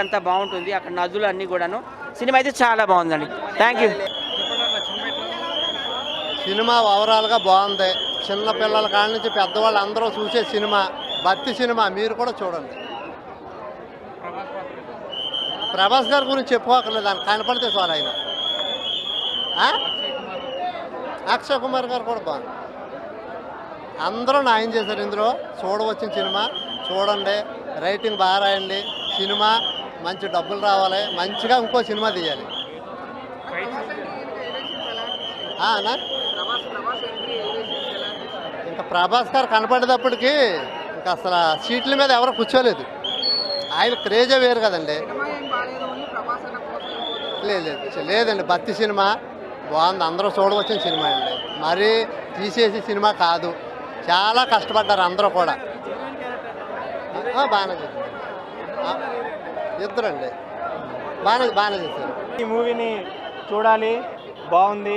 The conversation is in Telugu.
అంతా బాగుంటుంది, అక్కడ నదులు అన్నీ కూడాను. సినిమా అయితే చాలా బాగుందండి. Thank you. సినిమా ఓవరాల్గా బాగుంది. చిన్న పిల్లల కాడ నుంచి పెద్దవాళ్ళు అందరూ చూసే సినిమా, భక్తి సినిమా. మీరు కూడా చూడండి. ప్రభాస్ గారి గురించి చెప్పుకోకర్లేదు, ఆయన కనపడితే చాలు. ఆయన అక్షయ్ కుమార్ గారు కూడా బాగుంది. అందరూ న్యాయం చేశారు ఇందులో. చూడవచ్చిన సినిమా, చూడండి. రైటింగ్ బాగా రాయండి. సినిమా మంచి డబ్బులు రావాలి, మంచిగా ఇంకో సినిమా తీయాలి. అన్నా ఇంకా ప్రభాస్ గారు కనపడేటప్పటికి ఇంకా అసలు సీట్ల మీద ఎవరు కూర్చోలేదు. ఆయన క్రేజే వేరు కదండి. లేదండి, భక్తి సినిమా బాగుంది. అందరూ చూడవచ్చిన సినిమా అండి. మరీ తీసేసి సినిమా కాదు. చాలా కష్టపడ్డారు అందరూ కూడా. బాగానే చేశారు ఇద్దరండి, బాగానే చేశారు. ఈ మూవీని చూడాలి, బాగుంది.